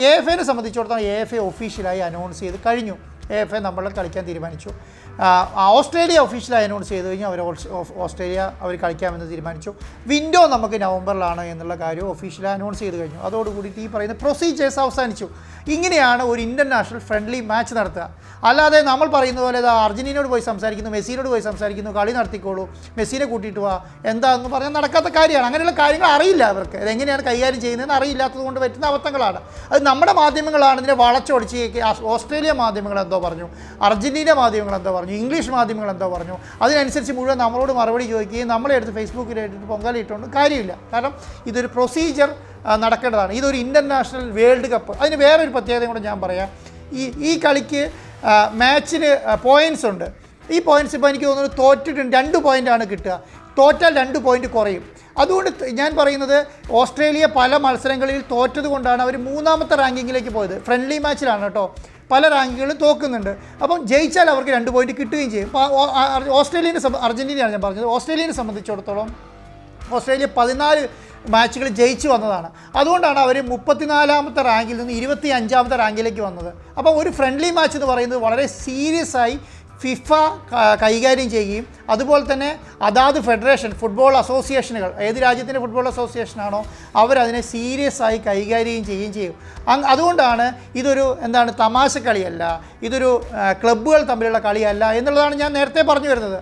AFAനെ സംബന്ധിച്ചിടത്തോളം AFA ഒഫീഷ്യലായി announce ചെയ്ത് കഴിഞ്ഞു. AFA നമ്മൾ കളിക്കാൻ തീരുമാനിച്ചു. ഓസ്ട്രേലിയ ഒഫീഷ്യലായി അനൗൺസ് ചെയ്ത് കഴിഞ്ഞാൽ ഓസ്ട്രേലിയ അവർ കളിക്കാമെന്ന് തീരുമാനിച്ചു. വിൻഡോ നമുക്ക് നവംബറിലാണ് എന്നുള്ള കാര്യം ഒഫീഷ്യലായി അനൗൺസ് ചെയ്ത് കഴിഞ്ഞു. അതോടുകൂടിയിട്ട് ഈ പറയുന്ന പ്രൊസീജിയേഴ്സ് അവസാനിച്ചു. ഇങ്ങനെയാണ് ഒരു ഇൻ്റർനാഷണൽ ഫ്രണ്ട്ലി മാച്ച് നടത്തുക. അല്ലാതെ നമ്മൾ പറയുന്ന പോലെ അർജൻറ്റീനയോട് പോയി സംസാരിക്കുന്നു, മെസ്സിയോട് പോയി സംസാരിക്കുന്നു, കളി നടത്തിക്കോളൂ, മെസ്സിനെ കൂട്ടിയിട്ട് പോവാ എന്താണെന്ന് പറഞ്ഞാൽ നടക്കാത്ത കാര്യമാണ്. അങ്ങനെയുള്ള കാര്യങ്ങൾ അറിയില്ല അവർക്ക്. അതെങ്ങനെയാണ് കൈകാര്യം ചെയ്യുന്നതെന്ന് അറിയില്ലാത്തത് കൊണ്ട് പറ്റുന്ന അബദ്ധങ്ങളാണ്. അത് നമ്മുടെ മാധ്യമങ്ങളാണ് ഇതിനെ വളച്ചൊടിച്ച്. ഓസ്ട്രേലിയ മാധ്യമങ്ങൾ എന്തോ പറഞ്ഞു, അർജൻറ്റീന മാധ്യമങ്ങൾ എന്തോ പറഞ്ഞു, ഇംഗ്ലീഷ് മാധ്യമങ്ങൾ എന്തോ പറഞ്ഞു. അതിനനുസരിച്ച് മുഴുവൻ നമ്മളോട് മറുപടി ചോദിക്കുകയും നമ്മളെ എടുത്ത് ഫേസ്ബുക്കിലായിട്ട് പൊങ്കാലിട്ടുകൊണ്ട് കാര്യമില്ല. കാരണം ഇതൊരു പ്രൊസീജിയർ നടക്കേണ്ടതാണ്. ഇതൊരു ഇൻ്റർനാഷണൽ വേൾഡ് കപ്പ്. അതിന് വേറൊരു പ്രത്യേകത കൂടെ ഞാൻ പറയാം. ഈ കളിക്ക് മാച്ചിന് പോയിൻറ്റ്സ് ഉണ്ട്. ഈ പോയിൻറ്റ്സ് ഇപ്പോൾ എനിക്ക് തോന്നുന്നു തോറ്റിട്ടുണ്ട് 2 പോയിൻ്റാണ് കിട്ടുക. തോറ്റാൽ 2 പോയിൻ്റ് കുറയും. അതുകൊണ്ട് ഞാൻ പറയുന്നത് ഓസ്ട്രേലിയ പല മത്സരങ്ങളിൽ തോറ്റത് കൊണ്ടാണ് അവർ 3ാമത്തെ റാങ്കിങ്ങിലേക്ക് പോയത്. ഫ്രണ്ട്ലി മാച്ചിലാണ് കേട്ടോ. പല റാങ്കിങ്ങുകളും തോക്കുന്നുണ്ട്. അപ്പം ജയിച്ചാൽ അവർക്ക് 2 പോയിൻ്റ് കിട്ടുകയും ചെയ്യും. അർജൻറ്റീനയാണ് ഞാൻ പറഞ്ഞത്. ഓസ്ട്രേലിയനെ സംബന്ധിച്ചിടത്തോളം ഓസ്ട്രേലിയ 14 മാച്ചുകൾ ജയിച്ചു വന്നതാണ്. അതുകൊണ്ടാണ് അവർ 34ാമത്തെ റാങ്കിൽ നിന്ന് 25ാമത്തെ റാങ്കിലേക്ക് വന്നത്. അപ്പോൾ ഒരു ഫ്രണ്ട്ലി മാച്ച് എന്ന് പറയുന്നത് വളരെ സീരിയസ് ആയി ഫിഫ കൈകാര്യം ചെയ്യുകയും അതുപോലെ തന്നെ അതാത് ഫെഡറേഷൻ ഫുട്ബോൾ അസോസിയേഷനുകൾ ഏത് രാജ്യത്തിൻ്റെ ഫുട്ബോൾ അസോസിയേഷനാണോ അവരതിനെ സീരിയസ് ആയി കൈകാര്യം ചെയ്യുകയും ചെയ്യും. അതുകൊണ്ടാണ് ഇതൊരു തമാശ കളിയല്ല, ഇതൊരു ക്ലബ്ബുകൾ തമ്മിലുള്ള കളിയല്ല എന്നുള്ളതാണ് ഞാൻ നേരത്തെ പറഞ്ഞു വരുന്നത്.